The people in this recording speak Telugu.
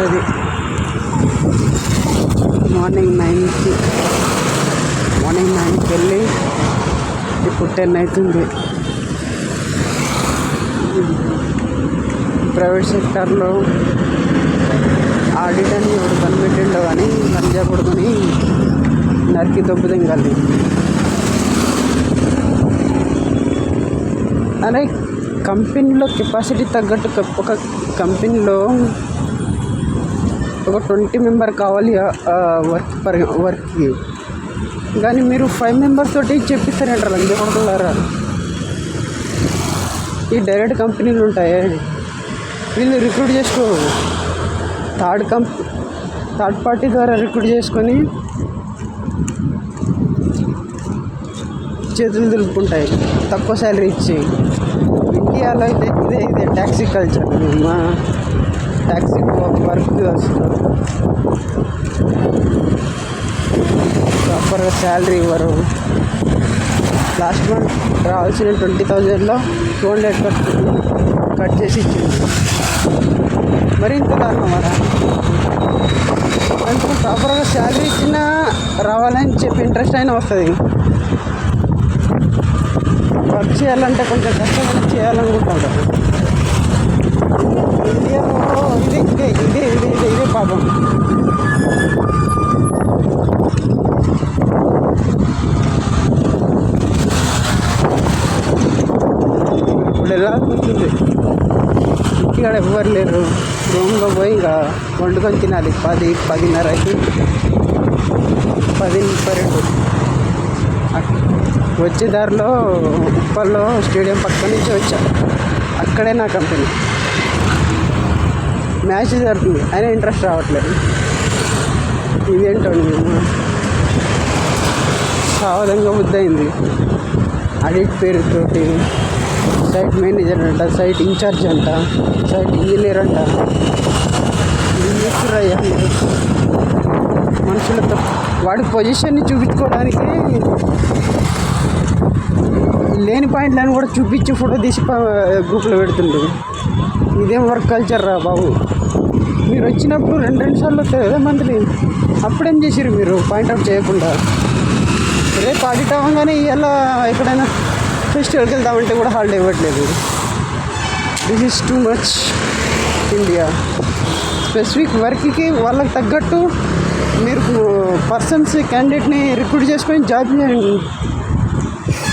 ఉంటుంది. మార్నింగ్ 9కి వెళ్ళి ఇప్పుడు 10 అవుతుంది. ప్రైవేట్ సెక్టార్లో ఆడిట్ అని ఎవరు కనిపెట్టిండో కానీ లంజా కొడుకుని నరికి దొబ్బు తింగాలి. అదే కంపెనీలో కెపాసిటీ తగ్గట్టు ఒక కంపెనీలో ఒక 20 మెంబర్ కావాలి వర్క్కి, కానీ మీరు 5 మెంబర్స్ తోటి చెప్పిస్తారంటారు లంజా కొడుకులారా. ఈ డైరెక్ట్ కంపెనీలు ఉంటాయి, వీళ్ళు రిక్రూట్ చేసుకో థర్డ్ పార్టీ ద్వారా రిక్రూట్ చేసుకొని చేతులు దులుపుకుంటాయి తక్కువ శాలరీ ఇచ్చి. ఇండియాలో అయితే ఇదే ట్యాక్సీ కల్చర్. మా ట్యాక్సీ వర్క్ ప్రాపర్గా శాలరీ ఇవ్వరు. లాస్ట్ మంత్ రావాల్సిన 20,000లో 200 కట్ చేసి ఇచ్చింది. మరి ఇంత దారుణమారా? అంటే ప్రాపర్గా శాలరీ ఇచ్చినా రావాలని చెప్పి ఇంట్రెస్ట్ అయినా వస్తుంది. వర్క్ చేయాలంటే కొంచెం కష్టపడి చేయాలనుకుంటాం కదా. ఇండియాలో ఇదే పాపం. ఇప్పుడు ఎలా కూర్చుంది, ఇక్కడ ఎవ్వరు లేరు. రూమ్లో పోయి ఇంకా వండుకొని తినాలి. 10-10:30కి 10:32 వచ్చే దారిలో ఉప్పల్లో స్టేడియం పక్క నుంచి వచ్చా. అక్కడే నా కంపెనీ. మ్యాచ్ జరుగుతుంది అయినా ఇంట్రెస్ట్ రావట్లేదు. ఇదేంటో మేము సావధంగా బుద్ధయింది. ఆడిట్ పేరుతోటి సైట్ మేనేజర్ అంట, సైట్ ఇన్ఛార్జ్ అంట, సైట్ ఇంజనీర్ అంట. అయ్యా మనుషులతో వాడి పొజిషన్ని చూపించుకోవడానికి లేని పాయింట్లను కూడా చూపించి ఫోటో తీసి గ్రూప్లో పెడుతుండే. ఇదేం వర్క్ కల్చర్ రా బాబు. మీరు వచ్చినప్పుడు 2 సార్లు వస్తుంది కదా మంత్లీ, అప్పుడేం చేసిరు మీరు పాయింట్అవుట్ చేయకుండా? రేపు ఆడిట్ అవ్వగానే ఇలా ఎక్కడైనా ఫెస్టివల్కి వెళ్దామంటే కూడా హాలిడే ఇవ్వట్లేదు. This is too much India. Specific వర్క్కి వాళ్ళకి తగ్గట్టు మీరు క్యాండిడేట్ని రిక్రూట్ చేసుకొని జాబ్ చేయండి.